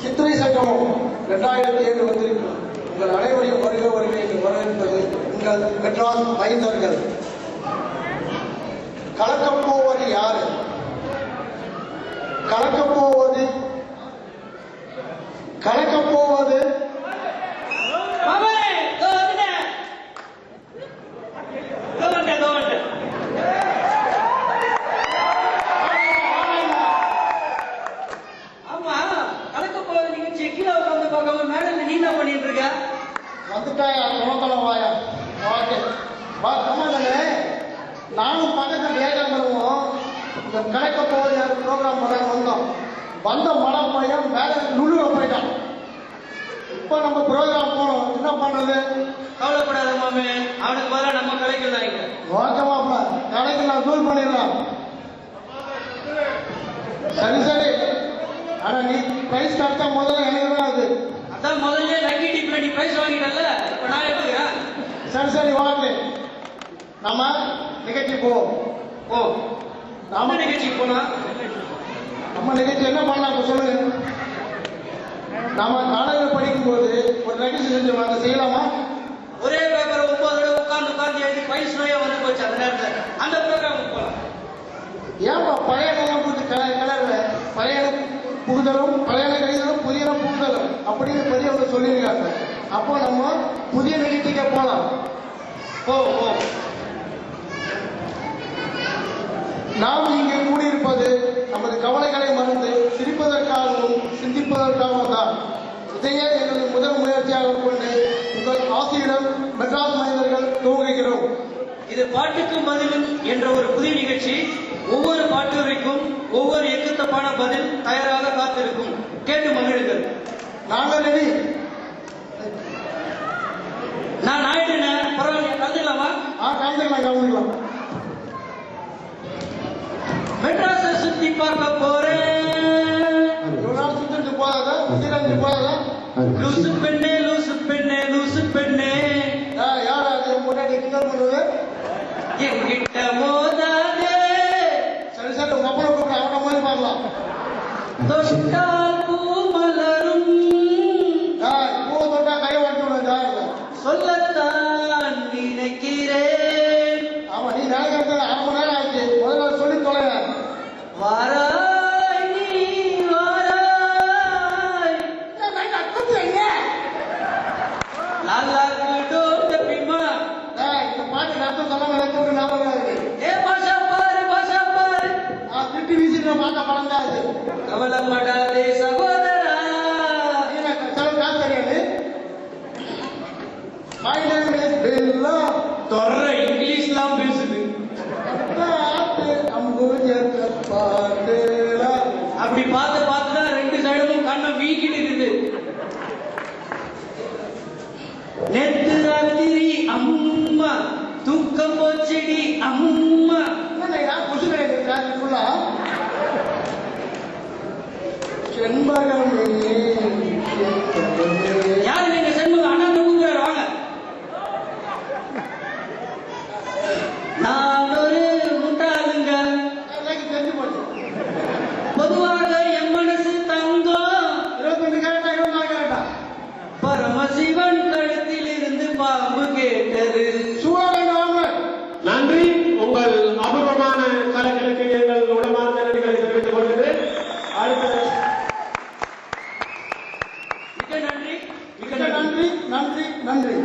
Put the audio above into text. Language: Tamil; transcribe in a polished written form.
சித்திரை சங்கமம் 2007 வந்திருக்கிறோம். உங்கள் அனைவரையும் வருக வருகை என்று வரவேற்பது உங்கள் மெட்ராஸ் மைந்தர்கள். கலக்கப் போவது யாரு? கலக்கப் போவது வந்துட்டாயா துணக்கலவாயா? ஓகே வா கமாதானே. நானும் பக்கத்தில் ஏகாம்பரமும் இந்த கலக்க போவது யார் ப்ரோக்ராம் பண்ண வந்த மடம் பையன் வேலை நுழுவ போயிட்டான். இப்போ நம்ம ப்ரோக்ராம் போனோம், என்ன பண்றது? கவலைப்படாத மாமே, அவனுக்கு பதிலாக நம்ம கலைக்கலாம். ஓகேவாப்பா, கலைக்கு நான் தூள் பண்ணிடலாம். சரி சரி, ஆனா நீ பிரைஸ் கரெக்டா முதல்ல எனக்கு தான் அது. அதான் முதல்ல லக்கி டிப்ல நீ பிரைஸ் வாங்கிட்டல, இப்ப நான் எடுத்துக்கிறேன். சரி சரி வாங்க, நம்ம நிகழ்ச்சி போ. நாம நிகழ்ச்சி போனா நம்ம நிகழ்ச்சி என்ன பண்ணலாம் சொல்லுங்க. நாம காலேஜில் படிக்கும் போது ஒரு நிகழ்ச்சி செஞ்சோம், அதை செய்யலாமா? ஒரே பேப்பரை 9 தடவை உட்கார்ந்து எழுதி பைஸ் நோயா வந்து போச்சு. அந்த நேரத்தில் அந்த ப்ரோக்ராமுக்கு போகலாம். ஏன்பா பழையனெல்லாம் போட்டு கலர்ல பழையன புகுதலும் பழையன கழிதலும் புதியன புகுதலும் அப்படின்னு பெரியவங்க சொல்லியிருக்காங்க. அப்போ நம்ம புதிய நிகழ்ச்சிக்கே போகலாம். ஓ நாம் இங்கே கூடியிருப்பது நமது கவலைகளை மறந்து சிரிப்பதற்காகவும் சிந்திப்பதற்காகவும் தான். இதையே எங்களது முதல் முயற்சியாக கொண்டு உங்கள் ஆசிரியர் மெட்ராஸ் மைந்தர்கள் துவங்குகிறோம். இது பாட்டுக்கும் பதிலும் என்ற ஒரு புதிய நிகழ்ச்சி. ஒவ்வொரு பாட்டுரைக்கும் ஒவ்வொரு எக்குத்தப்பான பதில் தயாராக காத்திருக்கும். கேட்டு மகிழுங்கள். நாங்கள் ரெடி. நான் ஆயிடுனேன், பரவாயில்ல, கலந்துக்கலாமா? கலந்துக்கலாம். மெட்ராஸை சுத்தி பார்க்க போறேன். சுத்திட்டு போதாதா? உதிரஞ்சு போதாதா? லூசு பெண்ணே லூசு பெண்ணே லூசு பெண்ணே. யார் அது முன்னாடி கிண்டல் பண்ணுவது? என்கிட்ட மோதாதே. சரி சரி, உங்க அப்பா கூப்பிட்டு அவன மாதிரி பார்க்கலாம். தொட்டால் பூ மலரும். பூ தொட்டா கை வாங்கிட்டு சொல்லத்தான் நினைக்கிறேன். ஆமா, நீ நினைக்கிறது 1/2 மணி நேரம் ஆச்சு. முதல்ல சொல்லி தொலை. வாராய் நீ வாராய். லாலாக்கு டோல் பிமா. இந்த பாட்டு அர்த்தம் சொல்லாம எனக்கு ஞாபகம் இருக்கு. பாஷா பாரு. திட்டு வீசிட்டு பார்த்த படம் தான் அது. கவலைப்படாதே சகோதரா. சில காசு தெரியாது. My name is Billa. தொர்ற இங்கிலீஷ்லாம் பேசுது. அப்படி பார்த்துதான் 2 சைடும் கண்ணை வீக்கிட்டு இருக்குது. நேத்து ராத்திரி அம்மா தூக்கம் போச்சடி அம்மா. கொசு கிடையாது ஃபுல்லா. செண்பகமே யாரு நீங்க? செண்பகம் அண்ணா கூப்பிடுறாரு, வாங்க. நான் ஒரு முட்டாளுங்க. தெரிஞ்சு போச்சு. பொதுவாக என் மனசு தங்கம். 22 கேரட்டா 24 கேரட்டா? பரமசிவன் கழுத்தில் இருந்து பாம்பு கேட்டது. நன்றி. உங்கள் அபூர்வமான கலைகளுக்கு எங்கள் உடமார்ந்த நன்றிகளை தெரிவித்துக் கொள்கிறேன். அடுத்த மிக்க நன்றி. நன்றி.